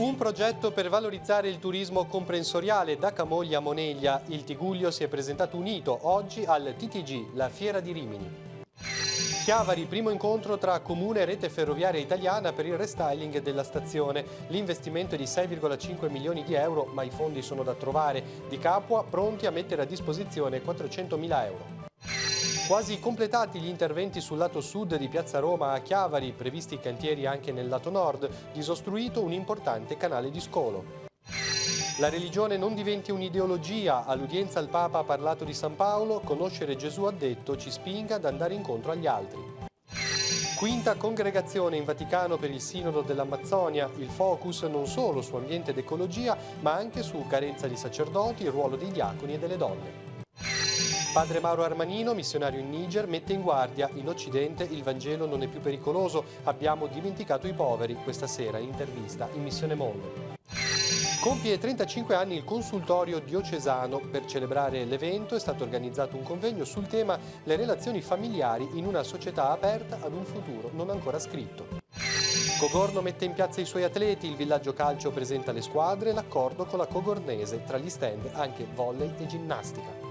Un progetto per valorizzare il turismo comprensoriale da Camogli a Moneglia. Il Tigullio si è presentato unito oggi al TTG, la Fiera di Rimini. Chiavari, primo incontro tra Comune e Rete Ferroviaria Italiana per il restyling della stazione. L'investimento è di 6,5 milioni di euro, ma i fondi sono da trovare. Di Capua pronti a mettere a disposizione 400.000 euro. Quasi completati gli interventi sul lato sud di Piazza Roma a Chiavari, previsti cantieri anche nel lato nord, disostruito un importante canale di scolo. La religione non diventi un'ideologia, all'udienza il Papa ha parlato di San Paolo, conoscere Gesù ha detto ci spinga ad andare incontro agli altri. Quinta congregazione in Vaticano per il Sinodo dell'Amazzonia, il focus non solo su ambiente ed ecologia, ma anche su carenza di sacerdoti, il ruolo dei diaconi e delle donne. Padre Mauro Armanino, missionario in Niger, mette in guardia: in Occidente il Vangelo non è più pericoloso, abbiamo dimenticato i poveri. Questa sera intervista in Missione Mondo. Compie 35 anni il consultorio diocesano. Per celebrare l'evento è stato organizzato un convegno sul tema le relazioni familiari in una società aperta ad un futuro non ancora scritto. Cogorno mette in piazza i suoi atleti, il villaggio calcio presenta le squadre, l'accordo con la Cogornese, tra gli stand anche volley e ginnastica.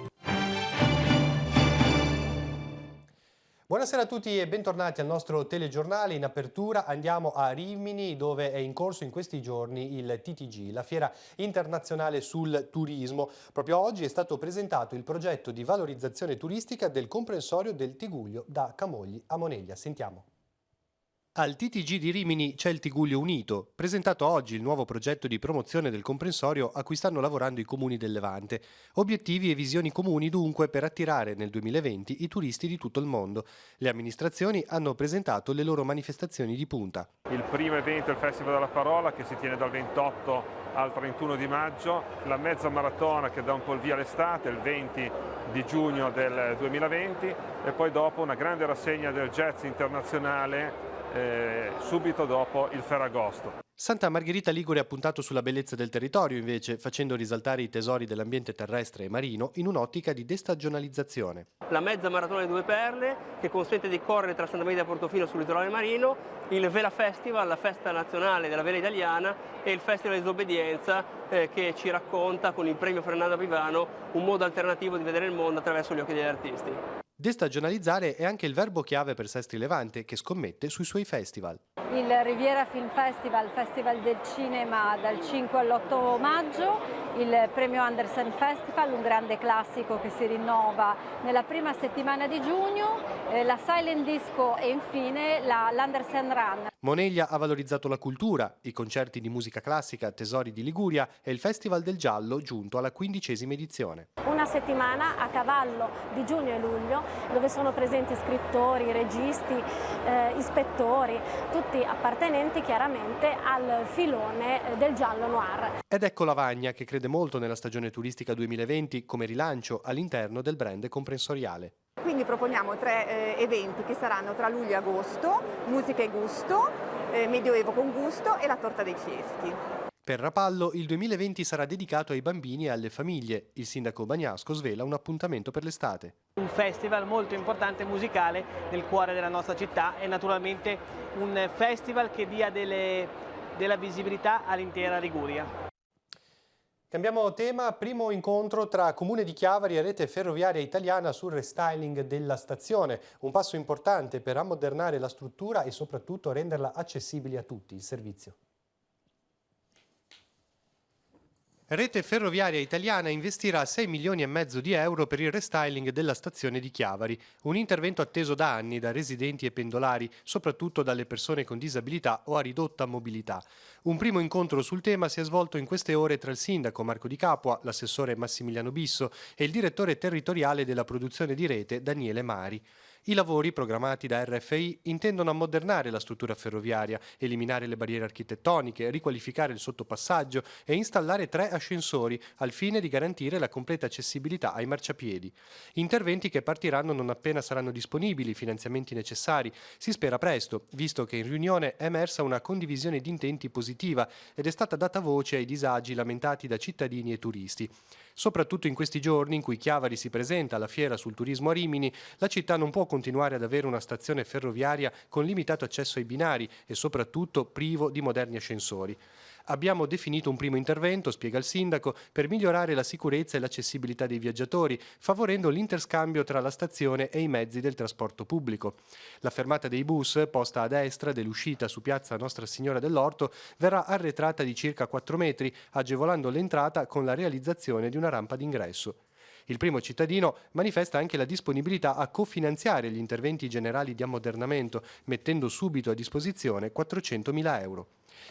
Buonasera a tutti e bentornati al nostro telegiornale. In apertura andiamo a Rimini, dove è in corso in questi giorni il TTG, la Fiera Internazionale sul Turismo. Proprio oggi è stato presentato il progetto di valorizzazione turistica del comprensorio del Tigullio da Camogli a Moneglia. Sentiamo. Al TTG di Rimini c'è il Tigullio Unito, presentato oggi il nuovo progetto di promozione del comprensorio a cui stanno lavorando i comuni del Levante. Obiettivi e visioni comuni dunque per attirare nel 2020 i turisti di tutto il mondo. Le amministrazioni hanno presentato le loro manifestazioni di punta. Il primo evento è il Festival della Parola che si tiene dal 28 al 31 di maggio, la mezza maratona che dà un po' il via l'estate, il 20 di giugno del 2020 e poi dopo una grande rassegna del jazz internazionale subito dopo il Ferragosto. Santa Margherita Ligure ha puntato sulla bellezza del territorio invece, facendo risaltare i tesori dell'ambiente terrestre e marino in un'ottica di destagionalizzazione. La mezza maratona di Due Perle che consente di correre tra Santa Maria e Portofino sul litorale marino, il Vela Festival, la festa nazionale della vela italiana e il Festival di Disobbedienza che ci racconta con il premio Fernando Pivano un modo alternativo di vedere il mondo attraverso gli occhi degli artisti. Destagionalizzare è anche il verbo chiave per Sestri Levante, che scommette sui suoi festival. Il Riviera Film Festival, Festival del Cinema dal 5 all'8 maggio, il premio Andersen Festival, un grande classico che si rinnova nella prima settimana di giugno, la Silent Disco e infine l'Andersen Run. Moneglia ha valorizzato la cultura, i concerti di musica classica, Tesori di Liguria e il Festival del Giallo giunto alla 15ª edizione. Una settimana a cavallo di giugno e luglio dove sono presenti scrittori, registi, ispettori, tutti appartenenti chiaramente al filone del giallo noir. Ed ecco Lavagna che crede molto nella stagione turistica 2020 come rilancio all'interno del brand comprensoriale. Quindi proponiamo 3 eventi che saranno tra luglio e agosto, musica e gusto, medioevo con gusto e la torta dei fieschi. Per Rapallo il 2020 sarà dedicato ai bambini e alle famiglie. Il sindaco Bagnasco svela un appuntamento per l'estate. Un festival molto importante musicale nel cuore della nostra città e naturalmente un festival che dia della visibilità all'intera Liguria. Cambiamo tema, primo incontro tra Comune di Chiavari e Rete Ferroviaria Italiana sul restyling della stazione. Un passo importante per ammodernare la struttura e soprattutto renderla accessibile a tutti, il servizio. Rete Ferroviaria Italiana investirà 6 milioni e mezzo di euro per il restyling della stazione di Chiavari, un intervento atteso da anni da residenti e pendolari, soprattutto dalle persone con disabilità o a ridotta mobilità. Un primo incontro sul tema si è svolto in queste ore tra il sindaco Marco Di Capua, l'assessore Massimiliano Bisso e il direttore territoriale della produzione di rete Daniele Mari. I lavori, programmati da RFI, intendono ammodernare la struttura ferroviaria, eliminare le barriere architettoniche, riqualificare il sottopassaggio e installare 3 ascensori al fine di garantire la completa accessibilità ai marciapiedi. Interventi che partiranno non appena saranno disponibili i finanziamenti necessari. Si spera presto, visto che in riunione è emersa una condivisione di intenti positiva ed è stata data voce ai disagi lamentati da cittadini e turisti. Soprattutto in questi giorni in cui Chiavari si presenta alla fiera sul turismo a Rimini, la città non può continuare ad avere una stazione ferroviaria con limitato accesso ai binari e soprattutto privo di moderni ascensori. Abbiamo definito un primo intervento, spiega il sindaco, per migliorare la sicurezza e l'accessibilità dei viaggiatori, favorendo l'interscambio tra la stazione e i mezzi del trasporto pubblico. La fermata dei bus, posta a destra dell'uscita su piazza Nostra Signora dell'Orto, verrà arretrata di circa 4 metri, agevolando l'entrata con la realizzazione di una rampa d'ingresso. Il primo cittadino manifesta anche la disponibilità a cofinanziare gli interventi generali di ammodernamento, mettendo subito a disposizione 400.000 euro.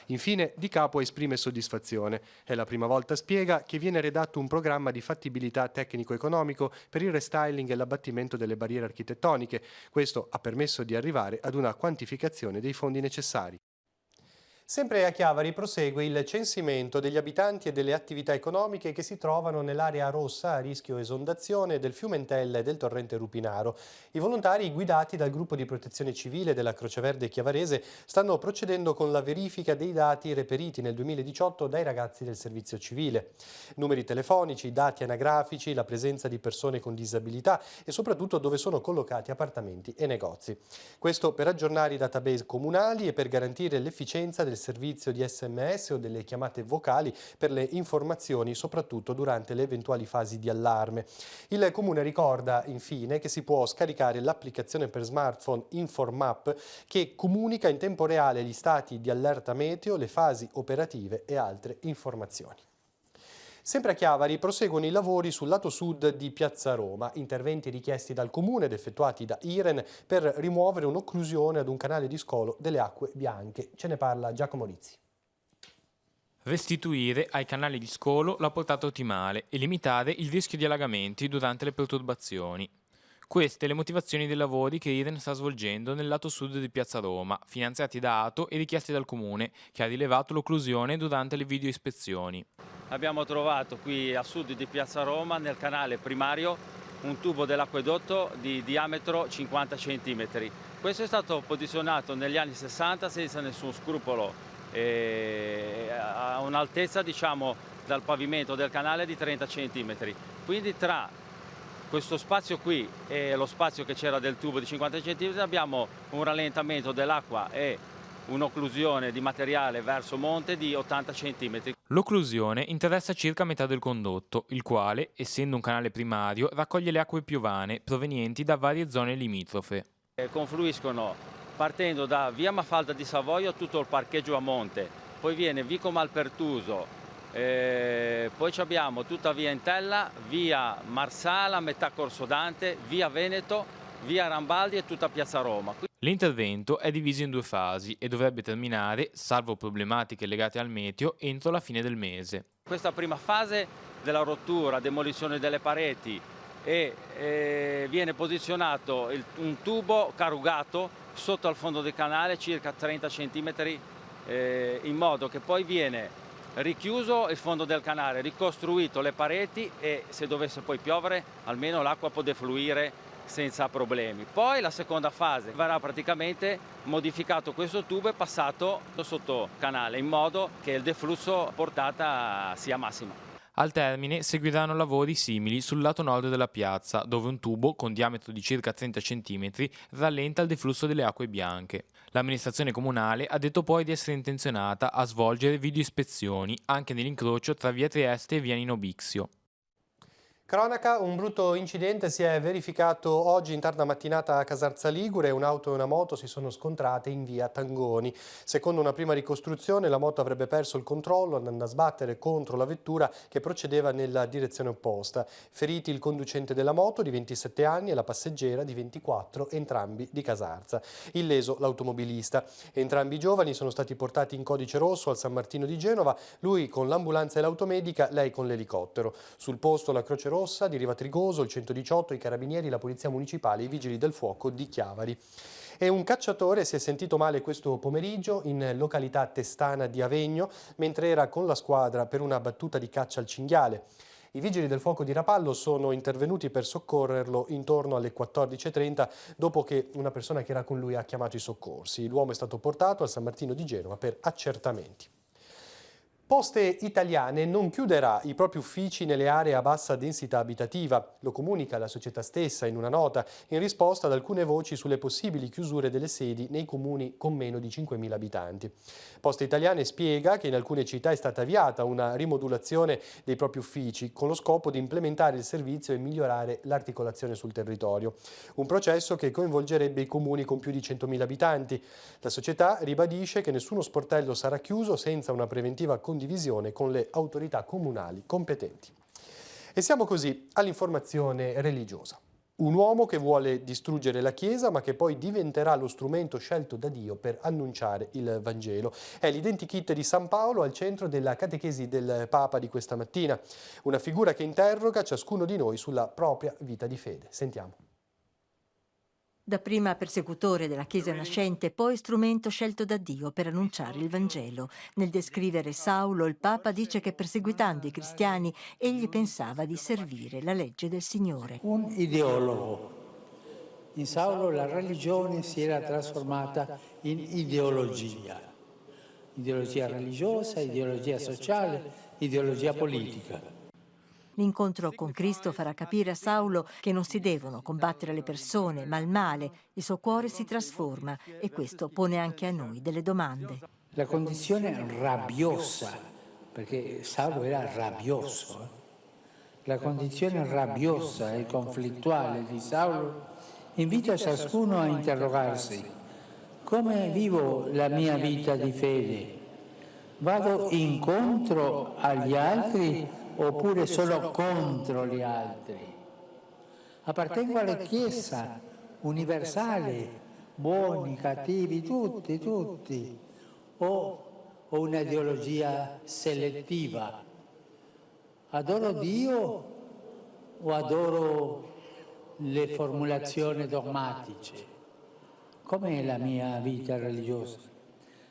Infine, Di Capo esprime soddisfazione. È la prima volta, spiega, che viene redatto un programma di fattibilità tecnico-economico per il restyling e l'abbattimento delle barriere architettoniche. Questo ha permesso di arrivare ad una quantificazione dei fondi necessari. Sempre a Chiavari prosegue il censimento degli abitanti e delle attività economiche che si trovano nell'area rossa a rischio esondazione del fiume Entella e del torrente Rupinaro. I volontari, guidati dal gruppo di protezione civile della Croce Verde chiavarese, stanno procedendo con la verifica dei dati reperiti nel 2018 dai ragazzi del servizio civile. Numeri telefonici, dati anagrafici, la presenza di persone con disabilità e soprattutto dove sono collocati appartamenti e negozi. Questo per aggiornare i database comunali e per garantire l'efficienza del servizio di SMS o delle chiamate vocali per le informazioni, soprattutto durante le eventuali fasi di allarme. Il Comune ricorda infine che si può scaricare l'applicazione per smartphone InformApp che comunica in tempo reale gli stati di allerta meteo, le fasi operative e altre informazioni. Sempre a Chiavari proseguono i lavori sul lato sud di Piazza Roma, interventi richiesti dal Comune ed effettuati da Iren per rimuovere un'occlusione ad un canale di scolo delle acque bianche. Ce ne parla Giacomo Rizzi. Restituire ai canali di scolo la portata ottimale e limitare il rischio di allagamenti durante le perturbazioni. Queste le motivazioni dei lavori che Iren sta svolgendo nel lato sud di Piazza Roma, finanziati da ATO e richiesti dal Comune, che ha rilevato l'occlusione durante le videoispezioni. Abbiamo trovato qui a sud di Piazza Roma, nel canale primario, un tubo dell'acquedotto di diametro 50 cm. Questo è stato posizionato negli anni 60 senza nessun scrupolo, a un'altezza dal pavimento del canale di 30 cm. Quindi tra questo spazio qui e lo spazio che c'era del tubo di 50 cm abbiamo un rallentamento dell'acqua e un'occlusione di materiale verso monte di 80 cm. L'occlusione interessa circa metà del condotto, il quale, essendo un canale primario, raccoglie le acque piovane provenienti da varie zone limitrofe. Confluiscono partendo da via Mafalda di Savoia tutto il parcheggio a monte, poi viene Vico Malpertuso, poi abbiamo tutta via Entella, via Marsala, metà Corso Dante, via Veneto, via Rambaldi e tutta Piazza Roma. L'intervento è diviso in 2 fasi e dovrebbe terminare, salvo problematiche legate al meteo, entro la fine del mese. Questa prima fase della rottura, demolizione delle pareti e viene posizionato un tubo carugato sotto al fondo del canale circa 30 cm in modo che poi viene richiuso il fondo del canale, ricostruito le pareti e se dovesse poi piovere almeno l'acqua può defluire senza problemi. Poi la seconda fase verrà praticamente modificato questo tubo e passato sotto canale in modo che il deflusso portata sia massima. Al termine seguiranno lavori simili sul lato nord della piazza, dove un tubo con diametro di circa 30 cm rallenta il deflusso delle acque bianche. L'amministrazione comunale ha detto poi di essere intenzionata a svolgere videoispezioni anche nell'incrocio tra via Trieste e via Nino Bixio. Cronaca, un brutto incidente si è verificato oggi in tarda mattinata a Casarza Ligure. Un'auto e una moto si sono scontrate in via Tangoni. Secondo una prima ricostruzione la moto avrebbe perso il controllo andando a sbattere contro la vettura che procedeva nella direzione opposta. Feriti il conducente della moto di 27 anni e la passeggera di 24, entrambi di Casarza. Illeso l'automobilista. Entrambi i giovani sono stati portati in codice rosso al San Martino di Genova, lui con l'ambulanza e l'automedica, lei con l'elicottero. Sul posto la Croce Rossa di Riva Trigoso, il 118, i carabinieri, la polizia municipale e i vigili del fuoco di Chiavari. E un cacciatore si è sentito male questo pomeriggio in località Testana di Avegno mentre era con la squadra per una battuta di caccia al cinghiale. I vigili del fuoco di Rapallo sono intervenuti per soccorrerlo intorno alle 14:30 dopo che una persona che era con lui ha chiamato i soccorsi. L'uomo è stato portato al San Martino di Genova per accertamenti. Poste Italiane non chiuderà i propri uffici nelle aree a bassa densità abitativa. Lo comunica la società stessa in una nota in risposta ad alcune voci sulle possibili chiusure delle sedi nei comuni con meno di 5.000 abitanti. Poste Italiane spiega che in alcune città è stata avviata una rimodulazione dei propri uffici con lo scopo di implementare il servizio e migliorare l'articolazione sul territorio. Un processo che coinvolgerebbe i comuni con più di 100.000 abitanti. La società ribadisce che nessuno sportello sarà chiuso senza una preventiva condivisione con le autorità comunali competenti. E siamo così all'informazione religiosa. Un uomo che vuole distruggere la Chiesa ma che poi diventerà lo strumento scelto da Dio per annunciare il Vangelo. È l'identikit di San Paolo al centro della catechesi del Papa di questa mattina. Una figura che interroga ciascuno di noi sulla propria vita di fede. Sentiamo. Dapprima persecutore della Chiesa nascente, poi strumento scelto da Dio per annunciare il Vangelo. Nel descrivere Saulo, il Papa dice che perseguitando i cristiani, egli pensava di servire la legge del Signore. Un ideologo. In Saulo la religione si era trasformata in ideologia. Ideologia religiosa, ideologia sociale, ideologia politica. L'incontro con Cristo farà capire a Saulo che non si devono combattere le persone, ma il male. Il suo cuore si trasforma e questo pone anche a noi delle domande. La condizione rabbiosa, perché Saulo era rabbioso, la condizione rabbiosa e conflittuale di Saulo invita ciascuno a interrogarsi: come vivo la mia vita di fede? Vado incontro agli altri oppure solo contro gli altri? Appartengo alla Chiesa universale, buoni, cattivi, tutti, o ho una ideologia selettiva? Adoro Dio o adoro le formulazioni dogmatiche? Com'è la mia vita religiosa?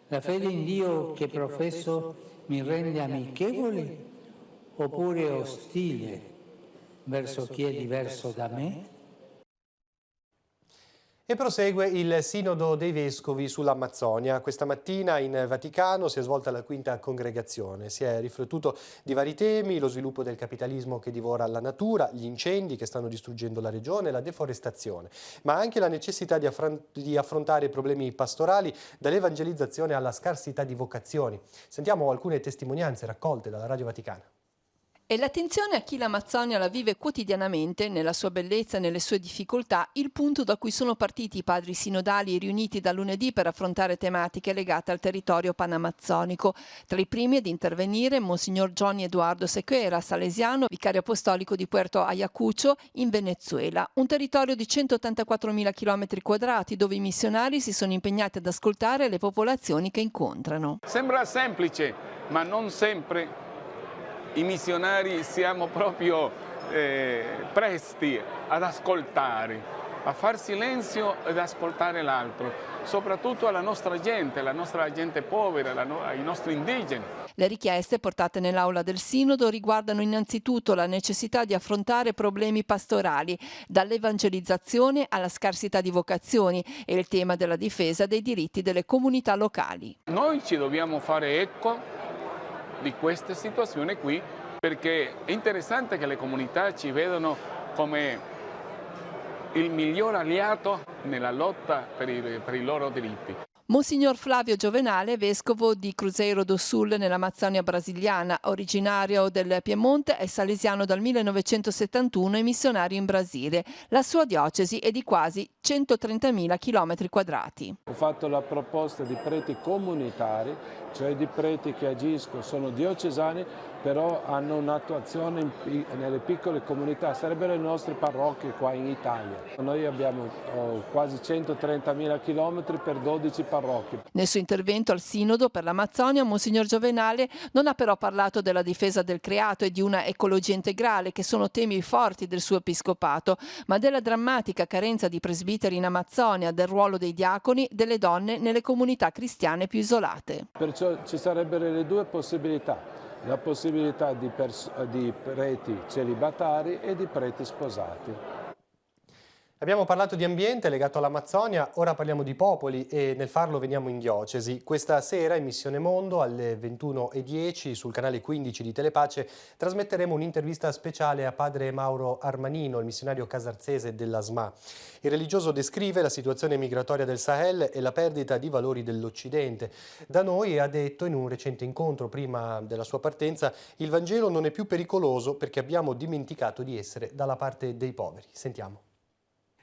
La fede in Dio che professo mi rende amichevole oppure ostile verso chi è diverso da me? E prosegue il Sinodo dei Vescovi sull'Amazzonia. Questa mattina in Vaticano si è svolta la quinta congregazione. Si è riflettuto di vari temi: lo sviluppo del capitalismo che divora la natura, gli incendi che stanno distruggendo la regione, la deforestazione, ma anche la necessità di affrontare problemi pastorali, dall'evangelizzazione alla scarsità di vocazioni. Sentiamo alcune testimonianze raccolte dalla Radio Vaticana. E l'attenzione a chi l'Amazzonia la vive quotidianamente, nella sua bellezza e nelle sue difficoltà, il punto da cui sono partiti i padri sinodali riuniti da lunedì per affrontare tematiche legate al territorio panamazzonico. Tra i primi ad intervenire Monsignor Johnny Eduardo Sequeira, salesiano, vicario apostolico di Puerto Ayacucho in Venezuela, un territorio di 184.000 km², dove i missionari si sono impegnati ad ascoltare le popolazioni che incontrano. Sembra semplice, ma non sempre i missionari siamo proprio presti ad ascoltare, a far silenzio ed ascoltare l'altro, soprattutto alla nostra gente povera, ai nostri indigeni. Le richieste portate nell'aula del Sinodo riguardano innanzitutto la necessità di affrontare problemi pastorali, dall'evangelizzazione alla scarsità di vocazioni, e il tema della difesa dei diritti delle comunità locali. Noi ci dobbiamo fare eco di queste situazioni qui, perché è interessante che le comunità ci vedano come il miglior alleato nella lotta per i loro diritti. Monsignor Flavio Giovenale, vescovo di Cruzeiro do Sul nell'Amazzonia brasiliana, originario del Piemonte, è salesiano dal 1971 e missionario in Brasile. La sua diocesi è di quasi 130.000 km². Ho fatto la proposta di preti comunitari, cioè di preti che agiscono, sono diocesani, però hanno un'attuazione nelle piccole comunità, sarebbero le nostre parrocchie qua in Italia. Noi abbiamo quasi 130.000 km per 12 parrocchie. Nel suo intervento al Sinodo per l'Amazzonia, Monsignor Giovenale non ha però parlato della difesa del creato e di una ecologia integrale, che sono temi forti del suo episcopato, ma della drammatica carenza di presbiteri in Amazzonia, del ruolo dei diaconi, delle donne nelle comunità cristiane più isolate. Perciò ci sarebbero le due possibilità. La possibilità di preti celibatari e di preti sposati. Abbiamo parlato di ambiente legato all'Amazzonia, ora parliamo di popoli e nel farlo veniamo in diocesi. Questa sera in Missione Mondo alle 21:10 sul canale 15 di Telepace trasmetteremo un'intervista speciale a padre Mauro Armanino, il missionario casarzese della SMA. Il religioso descrive la situazione migratoria del Sahel e la perdita di valori dell'Occidente. Da noi, ha detto in un recente incontro prima della sua partenza, il Vangelo non è più pericoloso perché abbiamo dimenticato di essere dalla parte dei poveri. Sentiamo.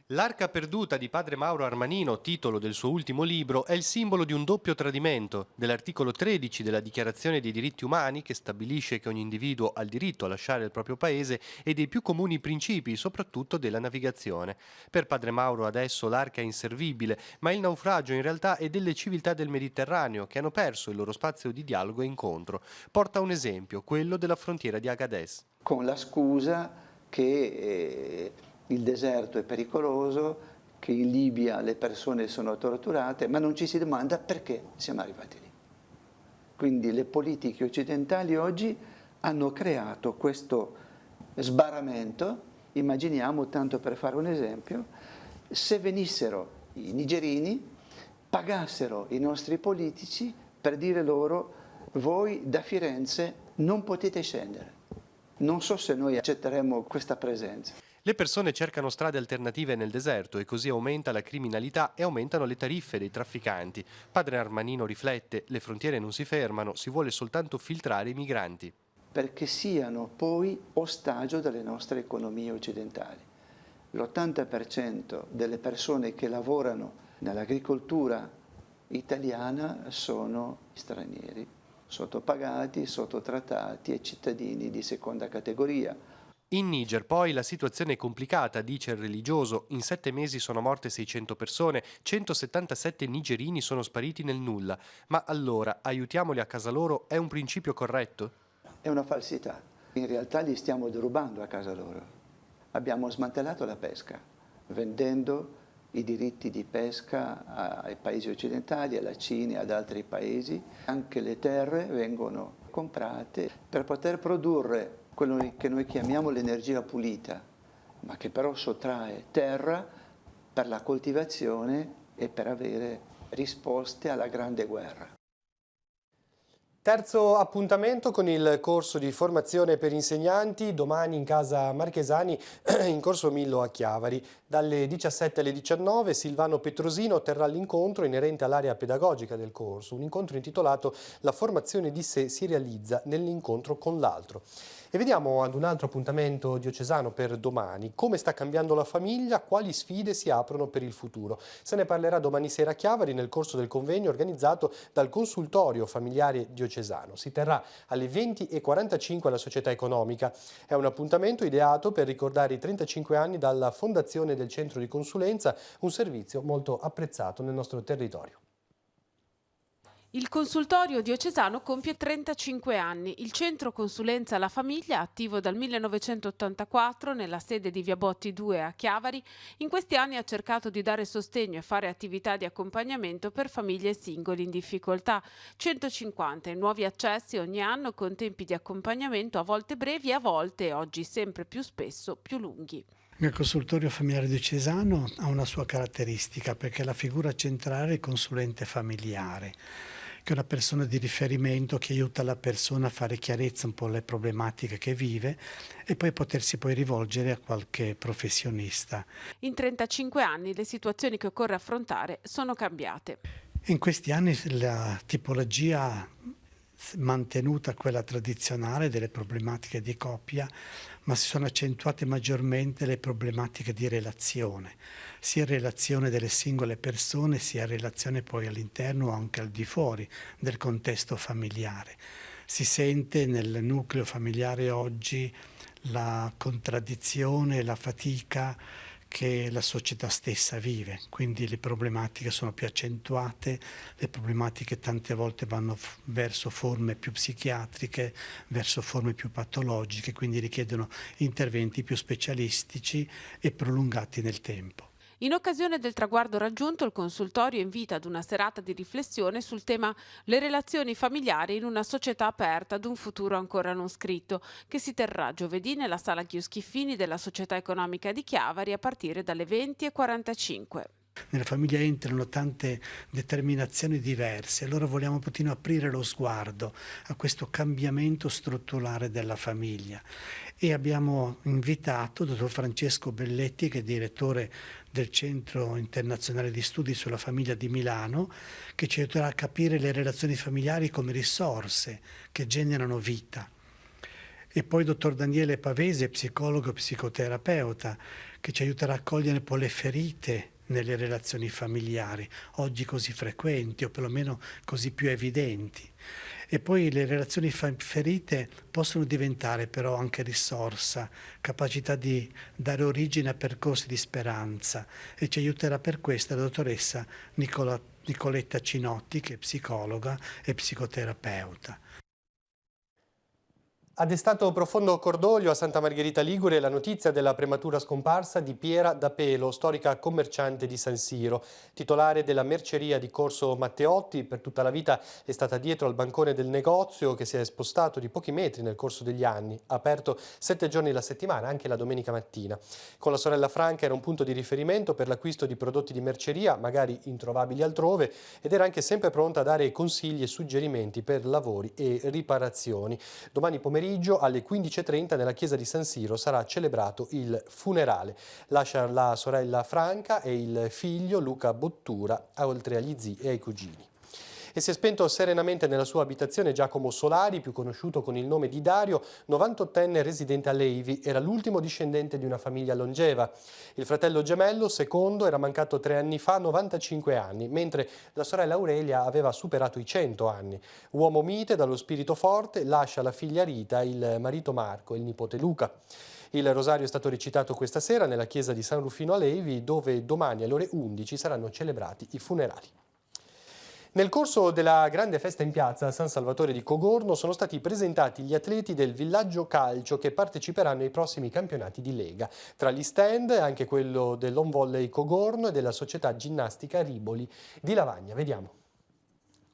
L'arca perduta di padre Mauro Armanino, titolo del suo ultimo libro, è il simbolo di un doppio tradimento, dell'articolo 13 della Dichiarazione dei diritti umani, che stabilisce che ogni individuo ha il diritto a lasciare il proprio paese, e dei più comuni principi, soprattutto della navigazione. Per padre Mauro adesso l'arca è inservibile, ma il naufragio in realtà è delle civiltà del Mediterraneo che hanno perso il loro spazio di dialogo e incontro. Porta un esempio, quello della frontiera di Agadez. Con la scusa che il deserto è pericoloso, che in Libia le persone sono torturate, ma non ci si domanda perché siamo arrivati lì. Quindi le politiche occidentali oggi hanno creato questo sbarramento. Immaginiamo, tanto per fare un esempio, se venissero i nigerini, pagassero i nostri politici per dire loro: voi da Firenze non potete scendere. Non so se noi accetteremo questa presenza. Le persone cercano strade alternative nel deserto e così aumenta la criminalità e aumentano le tariffe dei trafficanti. Padre Armanino riflette: le frontiere non si fermano, si vuole soltanto filtrare i migranti. Perché siano poi ostaggio delle nostre economie occidentali. L'80% delle persone che lavorano nell'agricoltura italiana sono stranieri, sottopagati, sottotrattati e cittadini di seconda categoria. In Niger poi la situazione è complicata, dice il religioso. In 7 mesi sono morte 600 persone, 177 nigerini sono spariti nel nulla. Ma allora, aiutiamoli a casa loro, è un principio corretto? È una falsità. In realtà li stiamo derubando a casa loro. Abbiamo smantellato la pesca, vendendo i diritti di pesca ai paesi occidentali, alla Cina e ad altri paesi. Anche le terre vengono comprate per poter produrre quello che noi chiamiamo l'energia pulita, ma che però sottrae terra per la coltivazione e per avere risposte alla grande guerra. Terzo appuntamento con il corso di formazione per insegnanti, domani in casa Marchesani, in Corso Millo a Chiavari. Dalle 17 alle 19 Silvano Petrosino terrà l'incontro inerente all'area pedagogica del corso, un incontro intitolato «La formazione di sé si realizza nell'incontro con l'altro». E vediamo ad un altro appuntamento diocesano per domani. Come sta cambiando la famiglia? Quali sfide si aprono per il futuro? Se ne parlerà domani sera a Chiavari nel corso del convegno organizzato dal Consultorio Familiare Diocesano. Si terrà alle 20:45 alla Società Economica. È un appuntamento ideato per ricordare i 35 anni dalla fondazione del centro di consulenza, un servizio molto apprezzato nel nostro territorio. Il consultorio diocesano compie 35 anni. Il centro consulenza alla famiglia, attivo dal 1984 nella sede di Via Botti 2 a Chiavari, in questi anni ha cercato di dare sostegno e fare attività di accompagnamento per famiglie singoli in difficoltà. 150 i nuovi accessi ogni anno con tempi di accompagnamento a volte brevi e a volte, oggi sempre più spesso, più lunghi. Il consultorio familiare diocesano ha una sua caratteristica perché la figura centrale è il consulente familiare, che è una persona di riferimento che aiuta la persona a fare chiarezza un po' alle problematiche che vive e poi potersi rivolgere a qualche professionista. In 35 anni le situazioni che occorre affrontare sono cambiate. In questi anni la tipologia mantenuta quella tradizionale delle problematiche di coppia, ma si sono accentuate maggiormente le problematiche di relazione, sia relazione delle singole persone, sia relazione poi all'interno o anche al di fuori del contesto familiare. Si sente nel nucleo familiare oggi la contraddizione, la fatica che la società stessa vive, quindi le problematiche sono più accentuate, le problematiche tante volte vanno verso forme più psichiatriche, verso forme più patologiche, quindi richiedono interventi più specialistici e prolungati nel tempo. In occasione del traguardo raggiunto, il consultorio invita ad una serata di riflessione sul tema le relazioni familiari in una società aperta ad un futuro ancora non scritto, che si terrà giovedì nella sala Ghio-Schiffini della Società Economica di Chiavari a partire dalle 20:45. Nella famiglia entrano tante determinazioni diverse, allora vogliamo un pochino aprire lo sguardo a questo cambiamento strutturale della famiglia e abbiamo invitato il dottor Francesco Belletti, che è direttore del Centro Internazionale di Studi sulla Famiglia di Milano, che ci aiuterà a capire le relazioni familiari come risorse che generano vita. E poi il dottor Daniele Pavese, psicologo e psicoterapeuta, che ci aiuterà a cogliere poi le ferite nelle relazioni familiari, oggi così frequenti o perlomeno così più evidenti. E poi le relazioni ferite possono diventare però anche risorsa, capacità di dare origine a percorsi di speranza, e ci aiuterà per questo la dottoressa Nicoletta Cinotti, che è psicologa e psicoterapeuta. Ha destato profondo cordoglio a Santa Margherita Ligure la notizia della prematura scomparsa di Piera D'Apelo, storica commerciante di San Siro. Titolare della merceria di Corso Matteotti, per tutta la vita è stata dietro al bancone del negozio, che si è spostato di pochi metri nel corso degli anni, aperto 7 giorni alla settimana, anche la domenica mattina. Con la sorella Franca era un punto di riferimento per l'acquisto di prodotti di merceria, magari introvabili altrove, ed era anche sempre pronta a dare consigli e suggerimenti per lavori e riparazioni. Domani pomeriggio alle 15:30 nella chiesa di San Siro sarà celebrato il funerale. Lascia la sorella Franca e il figlio Luca Bottura, oltre agli zii e ai cugini. E si è spento serenamente nella sua abitazione Giacomo Solari, più conosciuto con il nome di Dario, 98enne residente a Levi. Era l'ultimo discendente di una famiglia longeva. Il fratello gemello, secondo, era mancato 3 anni fa, 95 anni, mentre la sorella Aurelia aveva superato i 100 anni. Uomo mite, dallo spirito forte, lascia la figlia Rita, il marito Marco e il nipote Luca. Il rosario è stato recitato questa sera nella chiesa di San Rufino a Levi, dove domani alle ore 11 saranno celebrati i funerali. Nel corso della grande festa in piazza a San Salvatore di Cogorno sono stati presentati gli atleti del Villaggio Calcio che parteciperanno ai prossimi campionati di Lega. Tra gli stand anche quello dell'Home Volley Cogorno e della società ginnastica Riboli di Lavagna. Vediamo.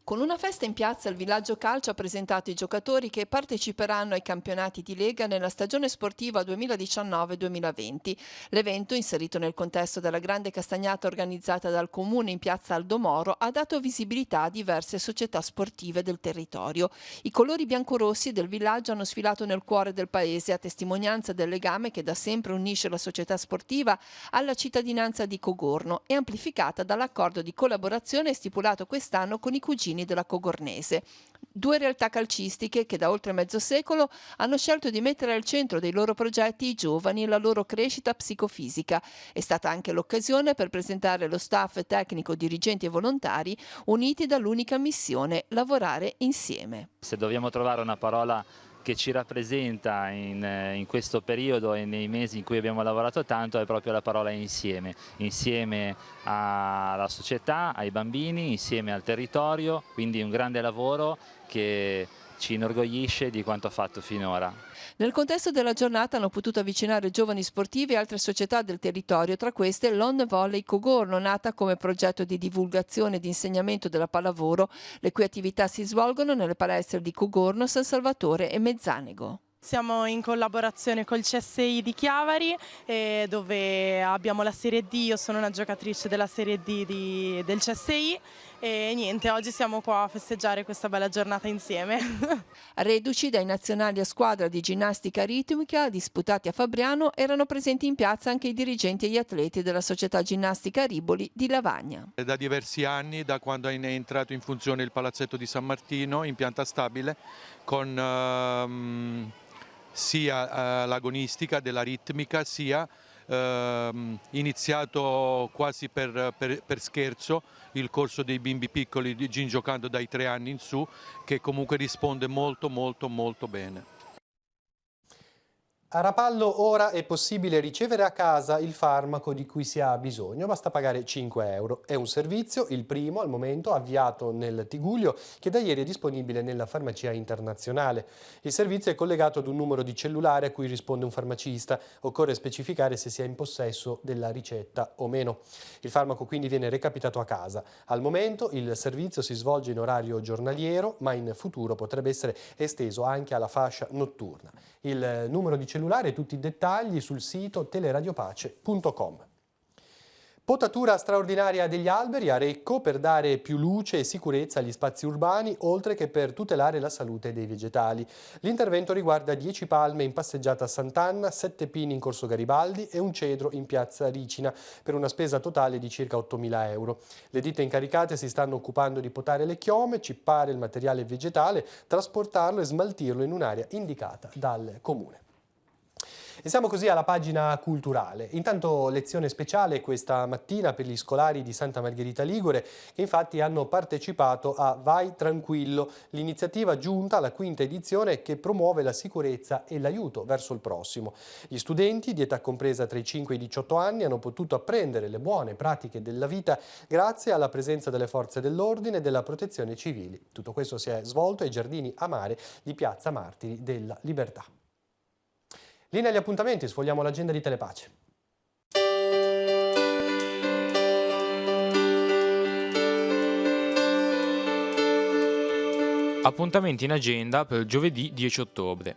Con una festa in piazza, il Villaggio Calcio ha presentato i giocatori che parteciperanno ai campionati di Lega nella stagione sportiva 2019-2020. L'evento, inserito nel contesto della grande castagnata organizzata dal Comune in piazza Aldomoro, ha dato visibilità a diverse società sportive del territorio. I colori biancorossi del villaggio hanno sfilato nel cuore del paese, a testimonianza del legame che da sempre unisce la società sportiva alla cittadinanza di Cogorno e amplificata dall'accordo di collaborazione stipulato quest'anno con i cugini della Cogornese. 2 realtà calcistiche che da oltre mezzo secolo hanno scelto di mettere al centro dei loro progetti i giovani e la loro crescita psicofisica. È stata anche l'occasione per presentare lo staff tecnico, dirigenti e volontari uniti dall'unica missione: lavorare insieme. Se dobbiamo trovare una parola che ci rappresenta in questo periodo e nei mesi in cui abbiamo lavorato tanto, è proprio la parola insieme. Insieme alla società, ai bambini, insieme al territorio, quindi un grande lavoro che ci inorgoglisce di quanto fatto finora. Nel contesto della giornata hanno potuto avvicinare giovani sportivi e altre società del territorio, tra queste l'Home Volley Cogorno, nata come progetto di divulgazione e di insegnamento della pallavolo, le cui attività si svolgono nelle palestre di Cogorno, San Salvatore e Mezzanego. Siamo in collaborazione col CSI di Chiavari, dove abbiamo la Serie D. Io sono una giocatrice della Serie D del CSI e niente, oggi siamo qua a festeggiare questa bella giornata insieme. Reduci dai nazionali a squadra di ginnastica ritmica disputati a Fabriano, erano presenti in piazza anche i dirigenti e gli atleti della società ginnastica Riboli di Lavagna. Da diversi anni, da quando è entrato in funzione il palazzetto di San Martino in pianta stabile, con sia l'agonistica della ritmica, sia iniziato quasi per scherzo il corso dei bimbi piccoli giocando dai 3 anni in su, che comunque risponde molto bene. A Rapallo ora è possibile ricevere a casa il farmaco di cui si ha bisogno, basta pagare 5 euro. È un servizio, il primo al momento, avviato nel Tigullio, che da ieri è disponibile nella farmacia internazionale. Il servizio è collegato ad un numero di cellulare a cui risponde un farmacista. Occorre specificare se si è in possesso della ricetta o meno. Il farmaco quindi viene recapitato a casa. Al momento il servizio si svolge in orario giornaliero, ma in futuro potrebbe essere esteso anche alla fascia notturna. Il numero di cellulare e tutti i dettagli sul sito teleradiopace.com. Potatura straordinaria degli alberi a Recco per dare più luce e sicurezza agli spazi urbani, oltre che per tutelare la salute dei vegetali. L'intervento riguarda 10 palme in passeggiata a Sant'Anna, 7 pini in Corso Garibaldi e un cedro in piazza Ricina, per una spesa totale di circa 8.000 euro. Le ditte incaricate si stanno occupando di potare le chiome, cippare il materiale vegetale, trasportarlo e smaltirlo in un'area indicata dal comune. E siamo così alla pagina culturale. Intanto lezione speciale questa mattina per gli scolari di Santa Margherita Ligure, che infatti hanno partecipato a Vai Tranquillo, l'iniziativa giunta alla 5ª edizione che promuove la sicurezza e l'aiuto verso il prossimo. Gli studenti di età compresa tra i 5 e i 18 anni hanno potuto apprendere le buone pratiche della vita grazie alla presenza delle forze dell'ordine e della protezione civili. Tutto questo si è svolto ai Giardini a Mare di Piazza Martiri della Libertà. Linea agli appuntamenti, sfogliamo l'agenda di Telepace. Appuntamenti in agenda per giovedì 10 ottobre.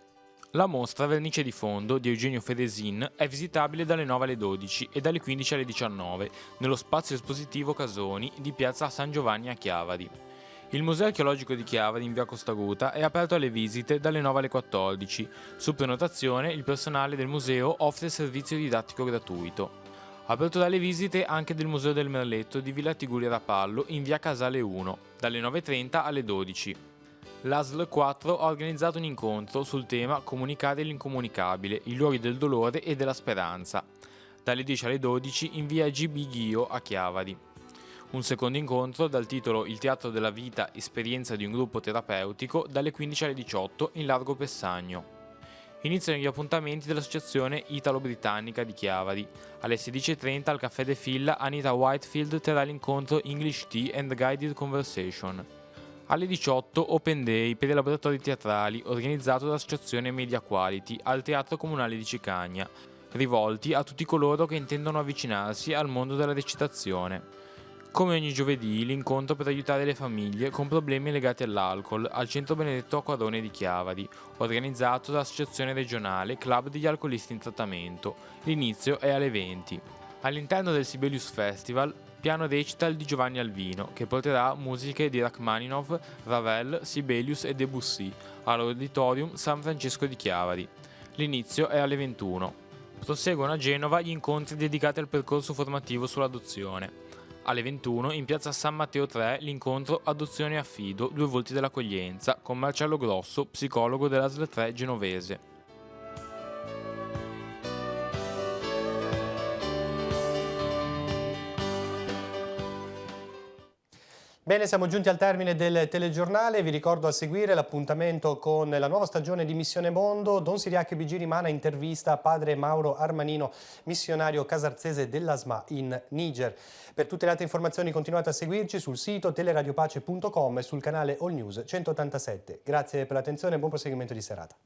La mostra Vernice di fondo di Eugenio Fedesin è visitabile dalle 9 alle 12 e dalle 15 alle 19 nello spazio espositivo Casoni di Piazza San Giovanni a Chiavari. Il Museo Archeologico di Chiavari in via Costaguta è aperto alle visite dalle 9 alle 14. Su prenotazione il personale del museo offre servizio didattico gratuito. Aperto dalle visite anche del Museo del Merletto di Villa Tigullio Rapallo in via Casale 1, dalle 9.30 alle 12. L'ASL 4 ha organizzato un incontro sul tema Comunicare l'incomunicabile, i luoghi del dolore e della speranza, dalle 10 alle 12 in via GB Ghio a Chiavari. Un secondo incontro dal titolo Il teatro della vita, esperienza di un gruppo terapeutico, dalle 15 alle 18 in Largo Pessagno. Iniziano gli appuntamenti dell'Associazione Italo-Britannica di Chiavari. Alle 16.30 al Caffè de Filla Anita Whitefield terrà l'incontro English Tea and Guided Conversation. Alle 18 Open Day per i laboratori teatrali organizzato dall'Associazione Media Quality al Teatro Comunale di Cicagna, rivolti a tutti coloro che intendono avvicinarsi al mondo della recitazione. Come ogni giovedì, l'incontro per aiutare le famiglie con problemi legati all'alcol al Centro Benedetto Acquarone di Chiavari, organizzato dall'Associazione Regionale Club degli Alcolisti in Trattamento. L'inizio è alle 20. All'interno del Sibelius Festival, piano recital di Giovanni Alvino, che porterà musiche di Rachmaninov, Ravel, Sibelius e Debussy all'Auditorium San Francesco di Chiavari. L'inizio è alle 21. Proseguono a Genova gli incontri dedicati al percorso formativo sull'adozione. Alle 21 in piazza San Matteo 3 l'incontro Adozione e Affido, due volti dell'accoglienza, con Marcello Grosso, psicologo dell'ASL 3 genovese. Bene, siamo giunti al termine del telegiornale. Vi ricordo a seguire l'appuntamento con la nuova stagione di Missione Mondo. Don Siriac BG rimane intervista a padre Mauro Armanino, missionario casarzese della SMA in Niger. Per tutte le altre informazioni continuate a seguirci sul sito teleradiopace.com e sul canale All News 187. Grazie per l'attenzione e buon proseguimento di serata.